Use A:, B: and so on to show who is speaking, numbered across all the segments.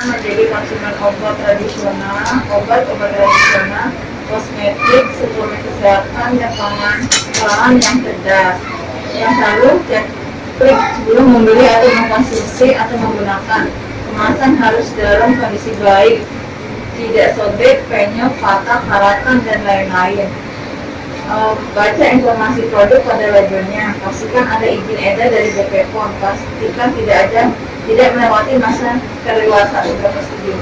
A: menjadi konsumen obat tradisional, obat-obat tradisional, kosmetik, suplemen kesehatan, dan pangan yang cerdas. Yang selalu cek klik sebelum membeli atau mengkonsumsi atau menggunakan. Kemasan harus dalam kondisi baik, tidak sobek, penyok, patah, karatan, dan lain-lain. Baca informasi produk pada labelnya, pastikan ada izin edar dari BPOM, pastikan tidak melewati masa kedewasaan. Berapa setuju?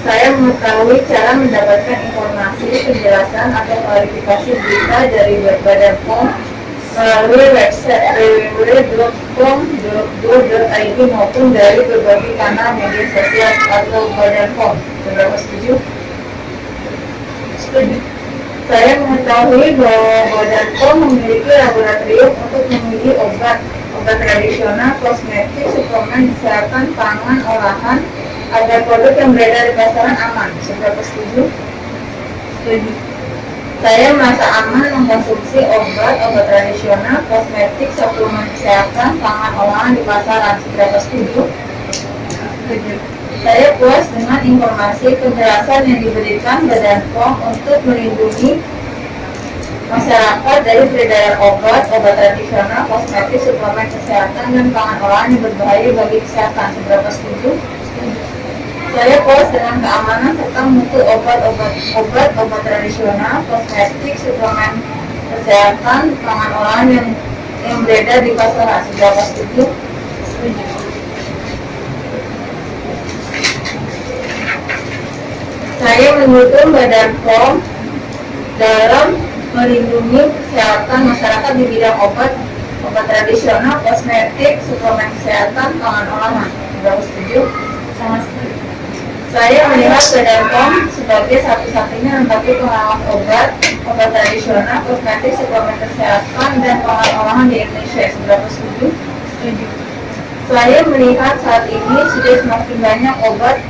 A: Saya mengetahui cara mendapatkan informasi, penjelasan atau klarifikasi berita dari Badan POM melalui website www.pom.go.id maupun dari berbagai kanal media sosial atau Badan POM. Berapa setuju? Setuju. Saya mengetahui bahwa Badan POM memiliki laboratorium untuk memilih obat tradisional, kosmetik, suplemen kesehatan, pangan, olahan, agar produk yang beredar di pasaran aman. Seberapa setuju? Setuju. Saya merasa aman mengkonsumsi obat tradisional, kosmetik, suplemen kesehatan, pangan, olahan di pasaran. Seberapa setuju? Setuju. Saya puas dengan informasi penjelasan yang diberikan Badan POM untuk melindungi masyarakat dari peredaran obat tradisional, kosmetik, suplemen kesehatan, dan pangan olahan yang berbahaya bagi kesehatan. Seberapa setuju? Saya puas dengan keamanan serta mutu obat tradisional, kosmetik, suplemen kesehatan, pangan olahan yang beredar di pasaran. Seberapa setuju? Setuju. Saya mendukung Badan POM dalam melindungi kesehatan masyarakat di bidang obat tradisional, kosmetik, suplemen kesehatan, pangan olahan. Berapa setuju? Sangat setuju. Saya melihat Badan POM sebagai satu-satunya lembaga pengawas obat tradisional, kosmetik, suplemen kesehatan, dan pangan olahan di Indonesia. Seberapa setuju? Setuju. Saya melihat saat ini sudah semakin banyak obat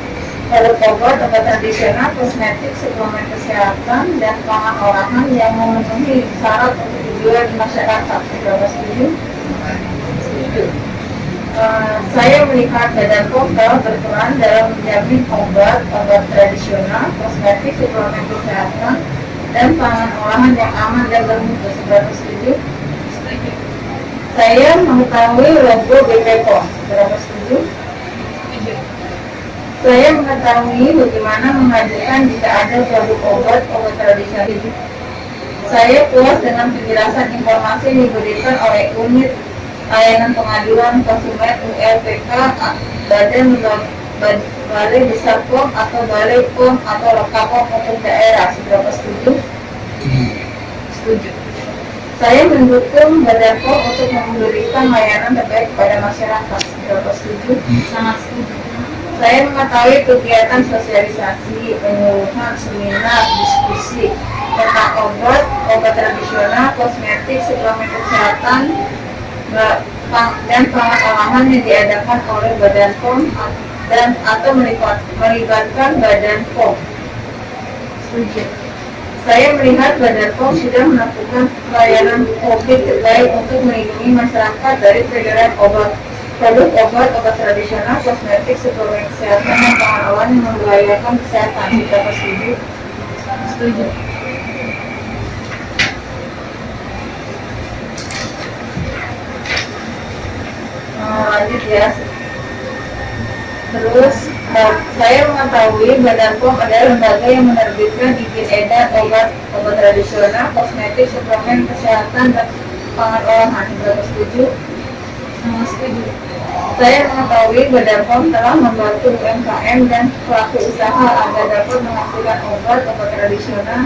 A: tradisional, kosmetik, suplemen kesehatan, dan pangan olahan yang memenuhi syarat untuk dijual di masyarakat. Seberapa setuju? Setuju. Saya melihat Badan POM telah berperan dalam menjamin obat tradisional, kosmetik, suplemen kesehatan, dan pangan olahan yang aman dan bermutu. Seberapa setuju? Setuju. Saya mengetahui logo BPOM. Seberapa setuju? Setuju. Saya mengetahui bagaimana mengajukan jika ada produk obat tradisional. Saya puas dengan penjelasan informasi yang diberikan oleh Unit Layanan Pengaduan Konsumen ULPK, Balai Besar POM atau Balai POM atau Lokapom untuk daerah. Seberapa setuju? Setuju. Saya mendukung Badan POM untuk memberikan layanan terbaik kepada masyarakat. Seberapa setuju? Sangat setuju. Saya mengetahui kegiatan sosialisasi, penyuluhan, seminar, diskusi tentang obat tradisional, kosmetik, suplemen kesehatan, dan pangan olahan yang diadakan oleh Badan POM dan atau melibatkan Badan POM. Setuju. Saya melihat Badan POM sudah melakukan pelayanan publik terbaik untuk melindungi masyarakat dari peredaran produk obat tradisional, kosmetik, suplemen kesehatan, dan pangan olahan yang membahayakan kesehatan. Seberapa setuju? Setuju. Lanjut ya. Terus saya mengetahui Badan POM adalah lembaga yang menerbitkan izin edar obat tradisional, kosmetik, suplemen kesehatan, dan pangan olahan. Seberapa setuju? Setuju. Saya mengetahui Badan POM telah membantu UMKM dan pelaku usaha agar dapat menghasilkan obat tradisional,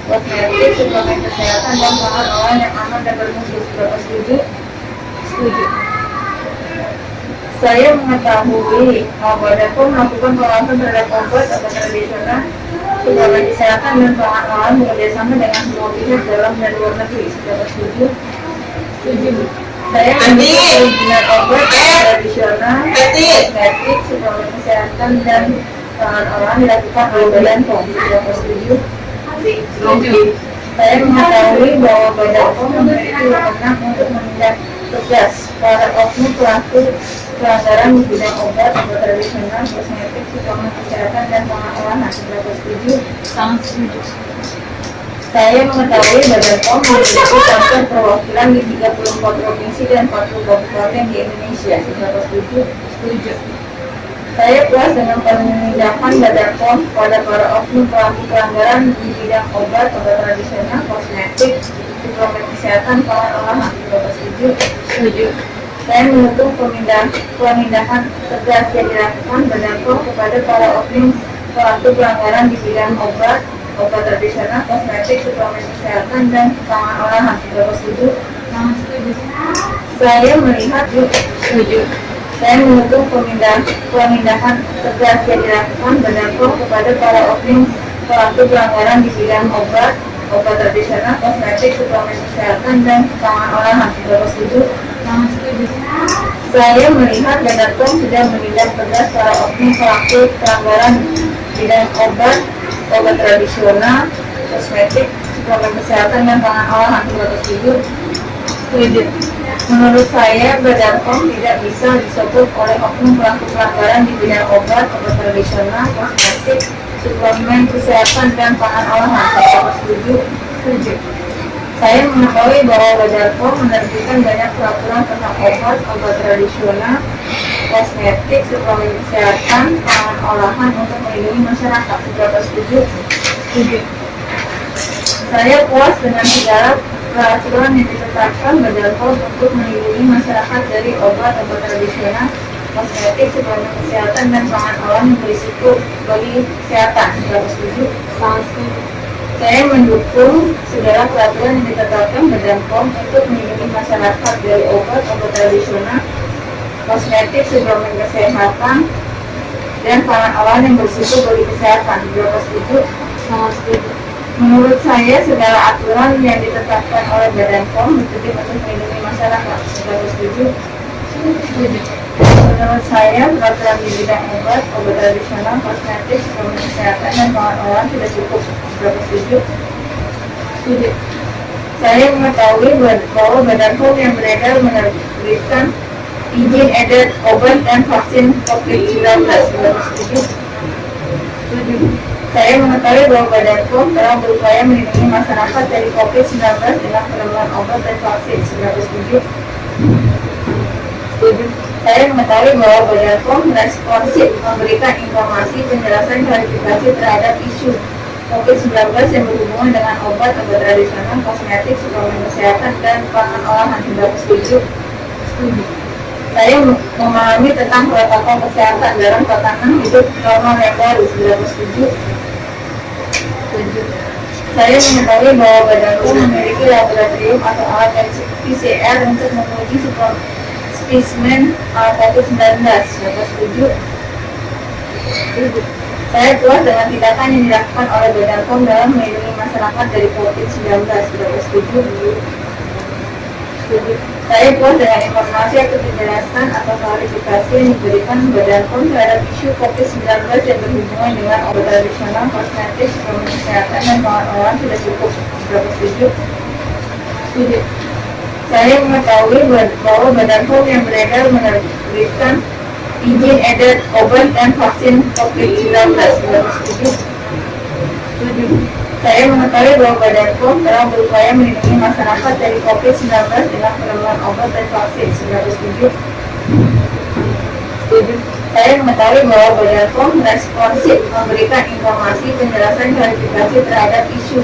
A: kosmetik, suplemen kesehatan, dan pangan olahan yang aman dan bermutu. Seberapa setuju? Setuju. Saya mengetahui Badan POM melakukan pengawasan terhadap obat tradisional, suplemen kesehatan, dan pangan olahan bekerjasama dengan semua pihak dalam dan luar negeri. Seberapa setuju? Setuju. Saya mendukung perizinan obat tradisional, kosmetik, suplemen kesehatan, dan pangan olahan dilakukan oleh Badan POM. Seberapa setuju? Setuju. Saya mengetahui bahwa Badan POM memiliki wewenang untuk menindak tegas para oknum pelaku pelanggaran di bidang obat tradisional, kosmetik, suplemen kesehatan, dan pangan olahan. Berapa setuju?
B: Sangat setuju.
A: Saya mengetahui Badan POM memiliki kantor perwakilan di 34 provinsi dan 40 kabupaten di Indonesia. Seberapa setuju?
B: Setuju.
A: Saya puas dengan penindakan Badan POM kepada para oknum pelaku pelanggaran di bidang obat tradisional, kosmetik, suplemen kesehatan, pangan olahan. Seberapa setuju?
B: Setuju.
A: Saya mendukung penindakan tegas yang dilakukan Badan POM kepada para oknum pelaku pelanggaran di bidang obat tradisional, kosmetik, suplemen kesehatan, dan pangan olahan. Seberapa setuju?
B: Sangat setuju.
A: Saya melihat
B: Setuju.
A: saya mendukung penindakan tegas yang dilakukan Badan POM kepada para oknum pelaku pelanggaran di bidang obat tradisional, kosmetik, suplemen kesehatan, dan pangan olahan. Seberapa setuju?
B: Sangat setuju.
A: Saya melihat Badan POM sudah menindak tegas para oknum pelaku pelanggaran bidang obat tradisional, kosmetik, suplemen kesehatan, dan pangan olahan. Seberapa setuju?
B: Setuju.
A: Menurut saya, Badan POM tidak bisa disebut oleh oknum pelaku pelanggaran di bidang obat tradisional, kosmetik, suplemen kesehatan, dan pangan olahan. Seberapa setuju?
B: Setuju.
A: Saya mengetahui bahwa Badan POM menerbitkan banyak peraturan tentang obat tradisional, kosmetik, suplemen kesehatan, pangan olahan untuk melindungi masyarakat. Seberapa setuju?
B: Setuju.
A: Saya puas dengan segala peraturan yang ditetapkan Badan POM untuk melindungi masyarakat dari obat tradisional, kosmetik, suplemen kesehatan, dan pangan olahan yang berisiko bagi kesehatan. Seberapa setuju?
B: Sangat setuju.
A: Saya mendukung segala peraturan yang ditetapkan Badan POM untuk melindungi masyarakat dari obat tradisional, kosmetik, suplemen kesehatan, dan pangan olahan yang berisiko bagi kesehatan. Seberapa setuju?
B: Sangat setuju.
A: Menurut saya, segala aturan yang ditetapkan oleh Badan POM ditujukan untuk melindungi masyarakat. Seberapa setuju?
B: Setuju.
A: Menurut saya, peraturan di bidang obat tradisional, kosmetik, suplemen kesehatan, dan pangan olahan sudah cukup. Seberapa setuju?
B: Setuju.
A: Saya mengetahui bahwa Badan POM yang beredar menerbitkan izin edar obat dan vaksin COVID-19. Seberapa setuju?
B: Setuju.
A: Saya mengetahui bahwa Badan POM telah berupaya melindungi masyarakat dari COVID-19 dengan penemuan obat dan vaksin. Seberapa setuju?
B: Setuju.
A: Saya mengetahui bahwa Badan POM responsif memberikan informasi, penjelasan, klarifikasi terhadap isu COVID-19 yang berhubungan dengan obat tradisional, kosmetik, suplemen kesehatan, dan pangan olahan. Seberapa setuju?
B: Setuju.
A: Saya memahami tentang protokol kesehatan dalam tatanan hidup normal yang baru. Seberapa setuju?
B: Setuju.
A: Saya mengetahui bahwa Badan POM memiliki laboratorium atau alat PCR untuk menguji spesimen COVID-19. Seberapa setuju?
B: Setuju.
A: Saya puas dengan tindakan yang dilakukan oleh Badan POM dalam melindungi masyarakat dari COVID-19. Seberapa setuju?
B: Setuju.
A: Saya puas dengan informasi atau penjelasan atau klarifikasi yang diberikan Badan POM terhadap isu COVID-19 yang berhubungan dengan obat tradisional, kosmetik, suplemen kesehatan, dan pangan olahan sudah cukup. Seberapa setuju?
B: Setuju.
A: Saya mengetahui bahwa Badan POM yang beredar menerbitkan izin edar obat dan vaksin COVID-19. Seberapa setuju?
B: Setuju.
A: Saya mengetahui bahwa Badan POM telah berupaya melindungi masyarakat dari COVID-19 dengan penemuan obat dan vaksin. Seberapa setuju?
B: Setuju.
A: Saya mengetahui bahwa Badan POM responsif memberikan informasi, penjelasan, klarifikasi terhadap isu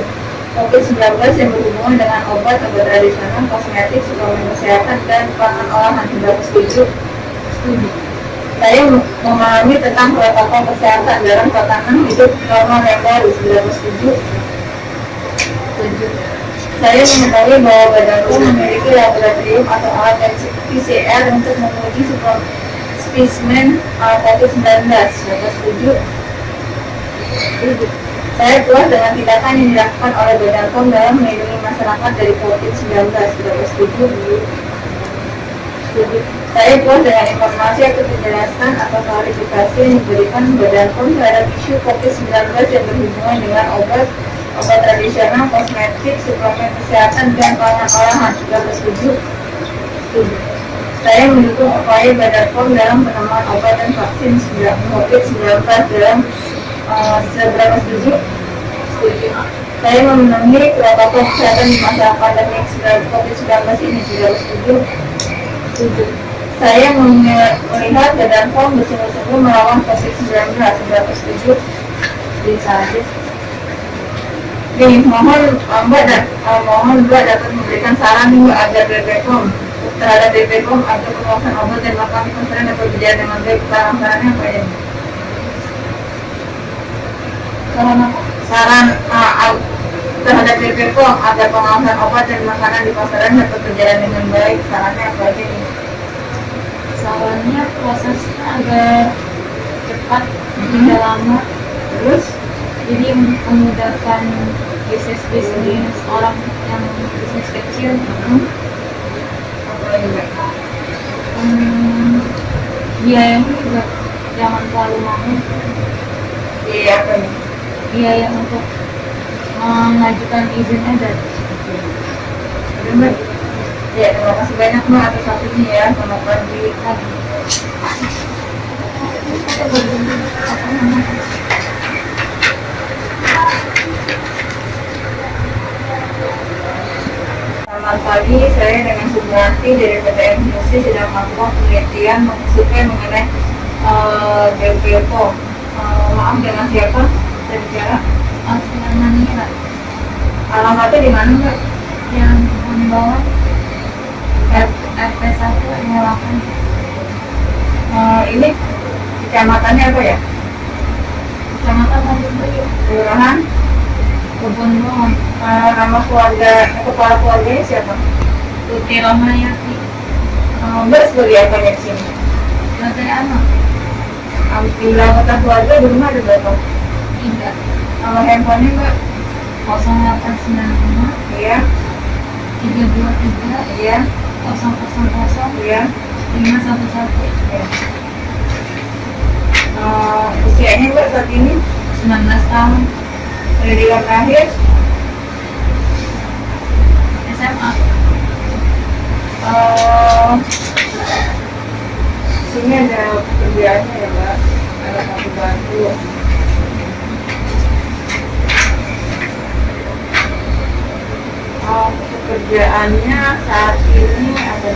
A: COVID-19 yang berhubungan dengan obat tradisional, kosmetik, suplemen kesehatan, dan pangan olahan. Seberapa setuju?
B: Setuju.
A: Saya memahami tentang protokol kesehatan dalam tatanan hidup normal yang baru. Seberapa setuju?
B: Setuju.
A: Saya mengetahui bahwa Badan POM memiliki laboratorium atau alat PCR untuk menguji spesimen COVID-19. Seberapa setuju?
B: Setuju.
A: Saya puas dengan tindakan yang dilakukan oleh Badan POM dalam melindungi masyarakat dari COVID-19. Seberapa setuju?
B: Setuju.
A: Saya puas dengan informasi atau penjelasan atau klarifikasi yang diberikan Badan POM terhadap isu COVID-19 yang berhubungan dengan obat tradisional, kosmetik, suplemen kesehatan, dan pangan olahan. Seberapa setuju?
B: Setuju.
A: Saya mendukung upaya Badan POM dalam penemuan obat dan vaksin COVID-19 dalam seberapa setuju? Setuju. Saya memenuhi protokol kesehatan di masa pandemi COVID-19 ini juga setuju. Setuju. Saya melihat Badan POM bersungguh-sungguh melawan COVID-19 seberapa setuju? Bisa aja. Jadi mohon Mbak dapat memberikan saran Mbak agar BPOM terhadap BPOM atau pengawasan obat dan makanan di pasaran dapat berjalan dengan baik. Saran-sarannya apa ya? Saran terhadap BPOM agar pengawasan obat dan makanan di pasaran dapat berjalan dengan baik. Sarannya apa aja nih?
B: Sarannya prosesnya agak cepat, tidak lama.
A: Terus?
B: Jadi memudahkan bisnis orang yang bisnis kecil.
A: Apa lagi Mbak?
B: Biayanya juga jangan terlalu mahal.
A: Iya apa nih?
B: Biaya untuk mengajukan izin edar.
A: Oke Mbak. Ya terima kasih banyak Mbak atas waktunya ya. Selamat pagi. Selamat pagi, saya dengan Sumarti dari PTN Musi sedang melakukan penelitian survei mengenai BPOM. Maaf dengan siapa? Saya bicara.
B: Alfianania
A: Alamatnya di mana Mbak?
B: yang di bawah RP1 08.
A: Ini kecamatannya apa ya?
B: Kecamatan Tanjung Priok,
A: Kelurahan.
B: Kebun Bawang,
A: Nama kepala keluarganya siapa?
B: Tuti Romayati,
A: Mbak sebagai apa di sini?
B: sebagai anak
A: Jumlah anggota keluarga di rumah ada berapa?
B: 3
A: Nama handphonenya Mbak?
B: 0895
A: Iya,
B: 323
A: iya,
B: 000
A: iya.
B: 511.
A: Iya. Usianya Mbak saat ini?
B: 19 tahun,
A: Pendidikan terakhir?
B: SMA.
A: Sini ada pekerjaannya ya Mbak, ada satu bantu. Pekerjaannya saat ini ada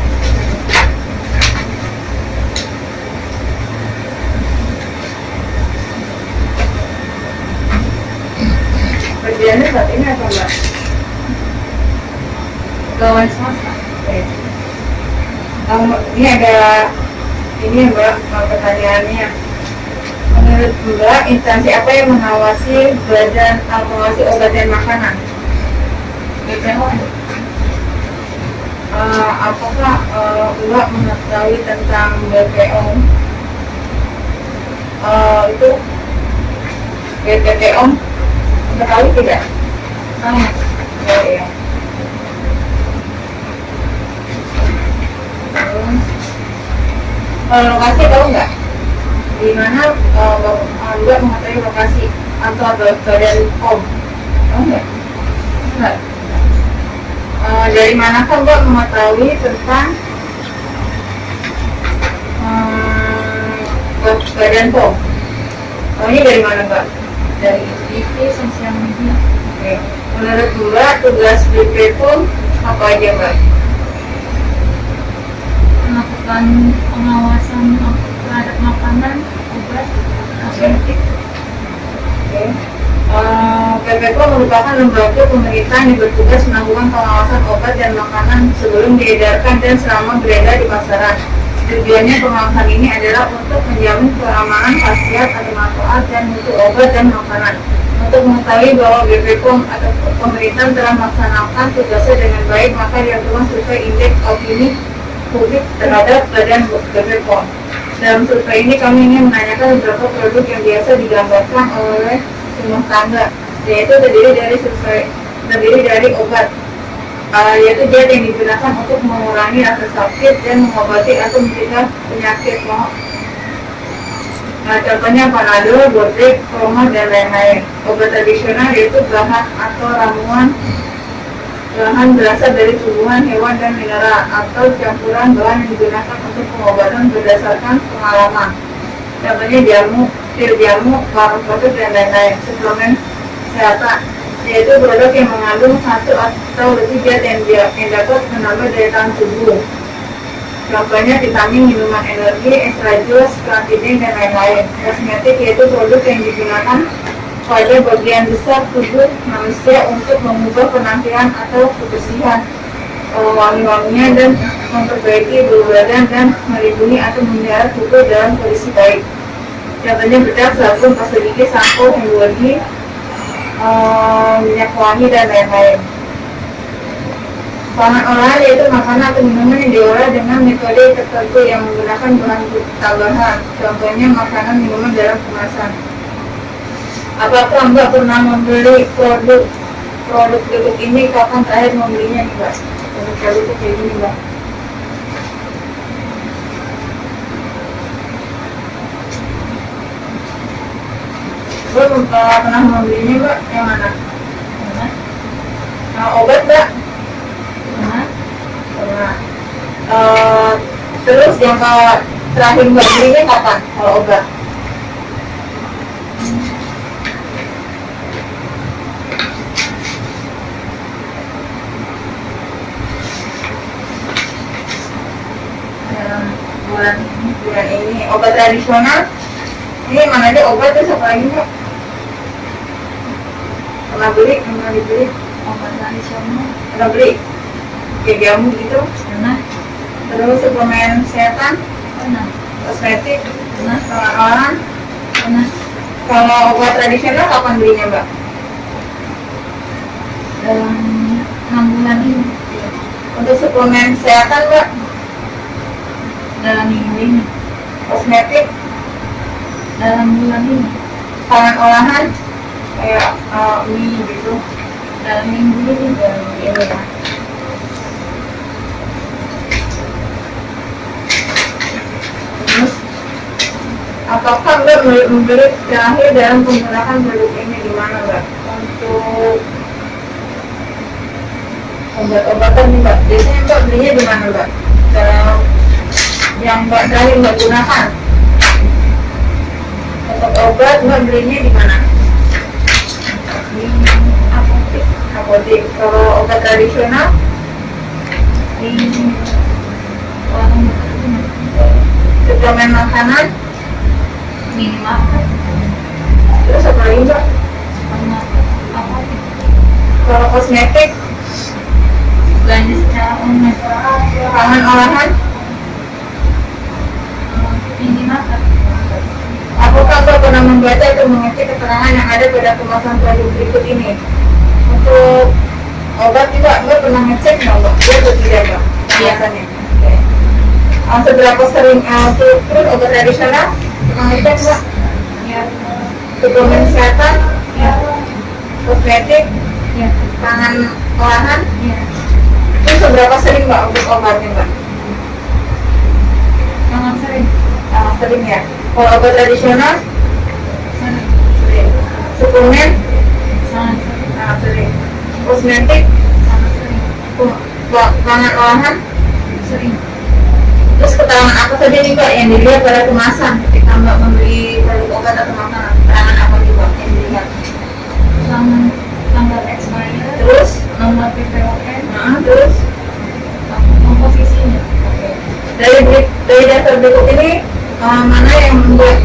A: pekerjaannya saat ini apa Mbak?
B: Pegawai swasta.
A: Oke. Ini ada ini ya Mbak, pertanyaannya. Menurut Mbak, instansi apa yang mengawasi badan mengawasi obat dan makanan?
B: BPOM.
A: Apakah Mbak mengetahui tentang BPOM? Itu BPOM mengetahui tidak?
B: Tahu.
A: Oh iya. Kalau lokasi tahu nggak? Di mana Mbak mengetahui lokasi kantor badan POM? Tahu nggak? Nggak. Dari manakah Mbak mengetahui tentang badan POM? Tahunya dari mana Mbak?
B: Dari TV, sosial media.
A: Oke. Menurut Mbak, tugas BPOM apa aja Mbak?
B: Melakukan pengawasan terhadap makanan, obat, kosmetik.
A: Oke. BPOM merupakan lembaga pemerintahan yang bertugas melakukan pengawasan obat dan makanan sebelum diedarkan dan selama beredar di pasaran. Tujuannya pengawasan ini adalah untuk menjamin keamanan, khasiat atau manfaat dan mutu obat dan makanan. Untuk mengetahui bahwa BPOM atau pemerintah telah melaksanakan tugasnya dengan baik, maka dilakukan survei indeks opini publik terhadap badan BPOM. Dalam survei ini kami ingin menanyakan beberapa produk yang biasa digambarkan oleh rumah tangga, yaitu terdiri dari obat, yaitu zat yang digunakan untuk mengurangi rasa sakit dan mengobati atau mencegah penyakit. Contohnya Panadol, Bordeaux, Proma, dan lain-lain. Obat tradisional yaitu bahan atau ramuan Bahan berasal dari tumbuhan, hewan, dan mineral atau campuran bahan yang digunakan untuk pengobatan berdasarkan pengalaman. Contohnya jamu, pil jamu, warung kotor, dan lain-lain. Suplemen kesehatan yaitu produk yang mengandung satu atau lebih zat yang dapat menambah daya tahan tubuh. Contohnya vitamin, minuman energi, extra jus, kreatinin, dan lain-lain. Kosmetik yaitu produk yang digunakan pada bagian besar tubuh manusia untuk mengubah penampilan atau kebersihan, wangi-wanginya, dan memperbaiki bau badan dan melindungi atau memelihara tubuh dalam kondisi baik. Contohnya bedak, sabun, pasta gigi, sampo, hand body, minyak wangi, dan lain-lain. Bahan olahan yaitu makanan atau minuman yang diolah dengan metode tertentu yang menggunakan bahan tambahan. Contohnya makanan minuman dalam kemasan. Apakah Mbak pernah membeli produk ini? Kapan terakhir membelinya nih Mbak? Produk kayak gini Mbak. Mbak pernah membelinya Mbak? Yang mana? Obat Mbak? Pernah. Terus yang terakhir Mbak belinya kapan kalau obat? Bulan ini. Obat tradisional ini mana aja obat, terus apa lagi Mbak? Pernah dibeli
B: Obat tradisional.
A: pernah beli kayak jamu gitu?
B: Pernah.
A: Terus suplemen kesehatan,
B: Pernah.
A: kosmetik,
B: Pernah.
A: olahan.
B: Pernah.
A: Kalau obat tradisional kapan belinya Mbak?
B: Dalam 6 bulan ini.
A: Untuk suplemen kesehatan Mbak?
B: Dalam minggu ini.
A: Kosmetik,
B: Dalam bulan ini.
A: pangan olahan kayak mie gitu.
B: Dalam minggu ini.
A: Ini ya. Terus apakah Mbak membeli terakhir dalam menggunakan produk ini di mana Mbak? Untuk obat-obatan nih Mbak, biasanya Mbak belinya di mana Mbak? Dalam yang Mbak terakhir Mbak gunakan untuk obat Mbak belinya di mana?
B: Di apotek.
A: Apotek. Kalau obat tradisional
B: Di warung makan.
A: suplemen makanan,
B: Minimarket.
A: terus apa lagi Mbak?
B: Supermarket. Apotek.
A: Kalau kosmetik,
B: Belanja secara online.
A: pangan olahan,
B: Minimarket.
A: apakah Mbak pernah membaca atau mengecek keterangan yang ada pada kemasan produk berikut ini? Untuk obat juga Mbak pernah ngecek nggak Mbak? Dia atau tidak Mbak? Kemasannya. Oke. Seberapa sering terus obat tradisional pernah ngecek Mbak?
B: Ya.
A: Suplemen kesehatan,
B: Ya.
A: kosmetik,
B: Ya.
A: pangan olahan,
B: Ya.
A: itu seberapa sering Mbak untuk obatnya Mbak?
B: Sangat sering.
A: Sering ya. Kalau obat tradisional
B: Sering.
A: sering. Suplemen
B: Sangat sering.
A: sering. Kosmetik,
B: Sangat sering.
A: pangan olahan.
B: Sering.
A: Terus keterangan apa saja nih Mbak yang dilihat pada kemasan ketika Mbak membeli produk obat atau makanan? Keterangan apa nih Mbak yang dilihat?
B: Tanggal expired.
A: Terus,
B: Nomor PPON.
A: terus
B: Komposisinya.
A: dari daftar berikut ini mana yang Mbak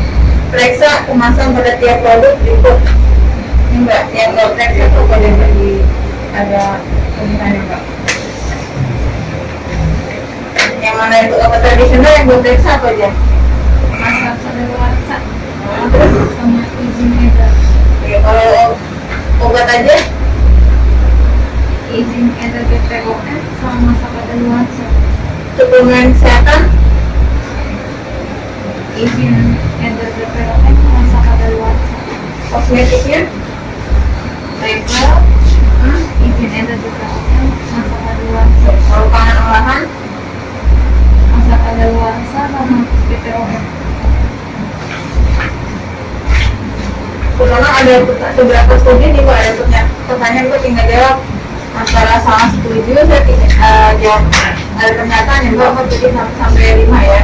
A: periksa kemasan pada tiap produk berikut? Ini Mbak yang Mbak periksa tuh pada di ada tulisannya Mbak. Yang mana itu obat tradisional yang Mbak periksa apa aja?
B: Masa kadaluarsa.
A: Terus
B: Sama izin edar.
A: ya, kalau obat aja
B: Izin edar BPOM sama masa kadaluarsa.
A: suplemen kesehatan
B: Izin edar BPOM masa kadaluarsa.
A: kosmetiknya
B: Label. Izin edar BPOM masa kadaluarsa.
A: kalau pangan olahan
B: Masa kadaluarsa sama BPOM.
A: Karena ada beberapa studi nih Mbak, ada pertanyaan Mbak tinggal jawab antara salah setuju saya tidak jawab ada pernyataan yang Mbak jadi sampai 5 ya.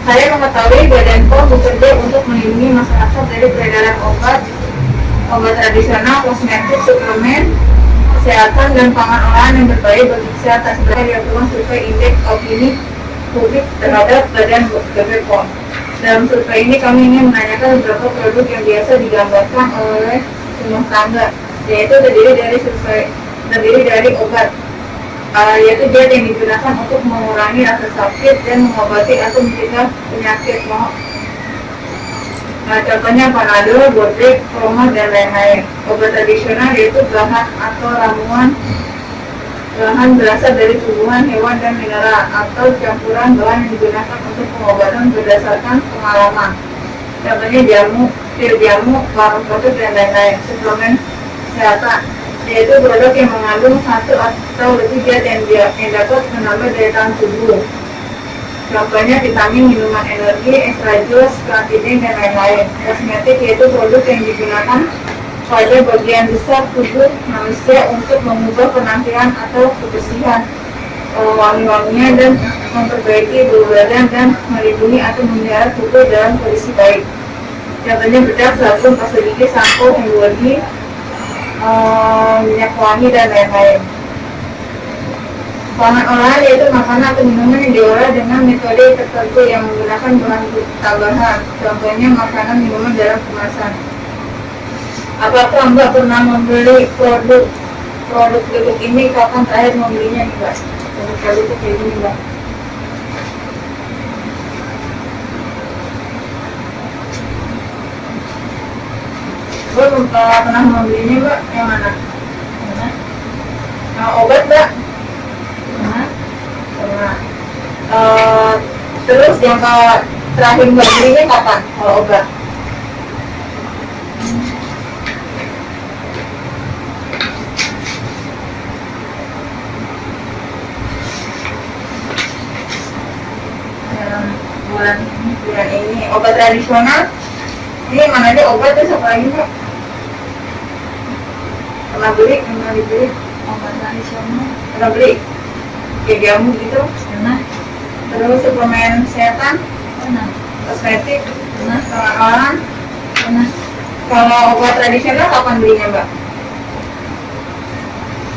A: Saya mengetahui Badan POM bekerja untuk melindungi masyarakat dari peredaran obat tradisional, kosmetik, suplemen, kesehatan dan pangan olahan yang berbahaya bagi kesehatan. Setelah dilakukan survei indeks opini publik terhadap Badan POM. Dalam survei ini kami ingin menanyakan beberapa produk yang biasa digambarkan oleh rumah tangga, yaitu terdiri dari obat, yaitu zat yang digunakan untuk mengurangi rasa sakit dan mengobati atau mencegah penyakit. Contohnya Panadol, Bodrek, Promor, dan lain-lain. Obat tradisional yaitu bahan atau ramuan bahan berasal dari tumbuhan, hewan, dan mineral atau campuran bahan yang digunakan untuk pengobatan berdasarkan pengalaman. Contohnya jamu, pil jamu, warung kopi, dan lain-lain. Suplemen kesehatan yaitu produk yang mengandung satu atau lebih zat yang dapat menambah daya tahan tubuh. Contohnya vitamin, minuman energi, extra jus, kreatinin, dan lain-lain. Kosmetik yaitu produk yang digunakan pada bagian besar tubuh manusia untuk mengubah penampilan atau kebersihan, wangi-wangian, dan memperbaiki bau badan dan melindungi atau memelihara tubuh dalam kondisi baik. Contohnya bedak, sabun, pasta gigi, sampo, hand body, minyak wangi, dan lain-lain. Pangan olahan yaitu makanan atau minuman yang diolah dengan metode tertentu yang menggunakan bahan tambahan. Contohnya makanan minuman dalam kemasan. Apakah Mbak pernah membeli produk ini? Kapan terakhir membelinya nih Mbak? Produk itu kayak gini Mbak. Mbak pernah membelinya Mbak? Yang mana? Obat Mbak? Pernah. Terus yang terakhir Mbak belinya kapan? Kalau obat? Bulan ini. Obat tradisional ini mana aja obat terus apa lagi Mbak? Pernah dibeli
B: obat tradisional,
A: pernah beli kayak jamu gitu?
B: pernah,
A: Terus suplemen kesehatan,
B: pernah,
A: kosmetik,
B: pernah,
A: olahan.
B: pernah.
A: Kalau obat tradisional kapan belinya Mbak?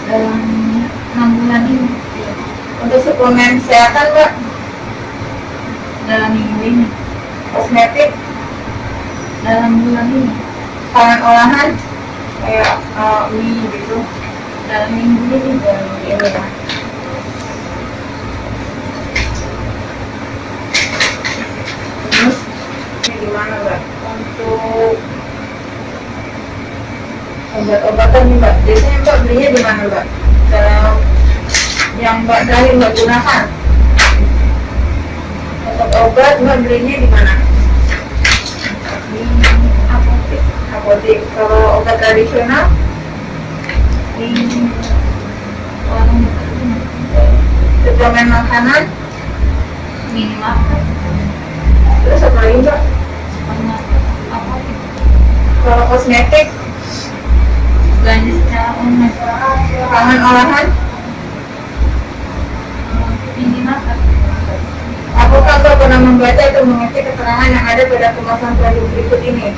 B: Dalam 6 bulan ini,
A: Untuk suplemen kesehatan Mbak?
B: dalam minggu ini,
A: Kosmetik,
B: dalam bulan ini,
A: pangan olahan kayak mie gitu,
B: dalam minggu ini,
A: dan ini ya. Terus ini gimana Mbak? Untuk obat-obatan nih Mbak, biasanya Mbak belinya di mana Mbak? Dalam yang Mbak terakhir Mbak gunakan. Untuk obat Mbak belinya di mana?
B: di apotek,
A: Apotek. Kalau obat tradisional
B: di warung dekat rumah,
A: suplemen makanan,
B: minimarket,
A: terus apa lagi Mbak?
B: supermarket, apotek,
A: Kalau kosmetik,
B: belanja secara online,
A: pangan olahan,
B: minimarket.
A: apakah Mbak pernah membaca atau mengecek keterangan yang ada pada kemasan produk berikut ini?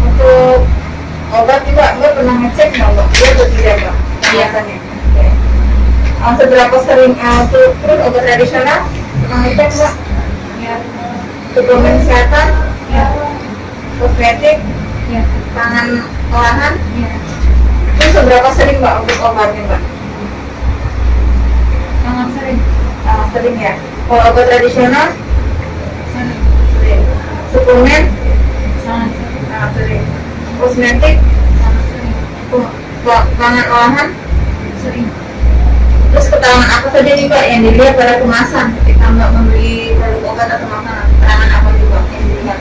A: Untuk obat juga Mbak pernah ngecek nggak Mbak? Dia atau tidak Mbak? Kemasannya. Oke. Seberapa sering terus obat tradisional pernah ngecek Mbak?
B: Ya,
A: Suplemen kesehatan,
B: ya,
A: kosmetik,
B: ya,
A: pangan olahan,
B: ya,
A: itu seberapa sering Mbak untuk obatnya Mbak?
B: sangat sering,
A: Sering ya. Kalau obat tradisional
B: sering,
A: sering. Suplemen
B: sangat sering,
A: sering. Kosmetik,
B: sangat sering,
A: pangan olahan.
B: sering.
A: Terus keterangan apa saja nih Mbak yang dilihat pada kemasan ketika Mbak membeli produk obat atau makanan? Keterangan apa juga yang dilihat?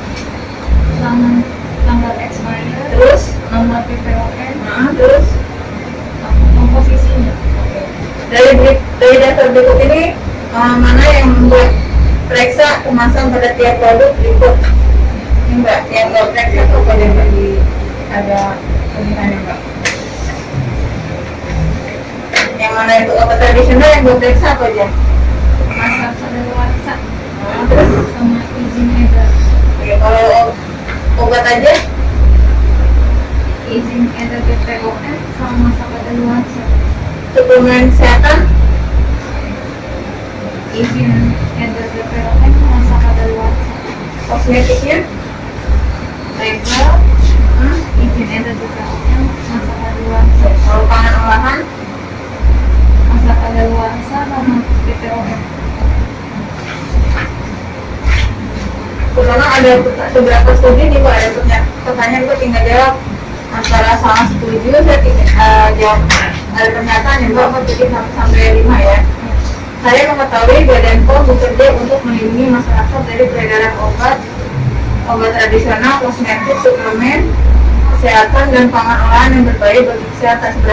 B: Tanggal expired,
A: Terus,
B: nomor PPON,
A: terus
B: komposisinya,
A: dari daftar berikut ini mana yang Mbak periksa kemasan pada tiap produk berikut? Ini Mbak yang Mbak periksa tuh pada Mbak ada pilihannya Mbak. Yang mana itu obat tradisional yang buat periksa apa aja?
B: masa kadaluarsa
A: Terus
B: sama izin edar.
A: oke, kalau obat aja
B: Izin edar BPOM sama masa kadaluarsa.
A: suplemen kesehatan
B: Izin edar BPOM masa kadaluarsa.
A: kosmetiknya
B: Legal izin edar BPOM masa kadaluarsa.
A: kalau pangan olahan
B: Masa kadaluarsa sama BPOM.
A: karena ada beberapa studi nih Pak, ada pertanyaan gue tinggal jawab antara salah setuju saya jawab ada pernyataan yang Bapak ketik sampai 5 ya. Saya mengetahui Badan POM bekerja untuk melindungi masyarakat dari peredaran obat tradisional, kosmetik, suplemen, kesehatan dan pangan olahan yang berbahaya bagi kesehatan.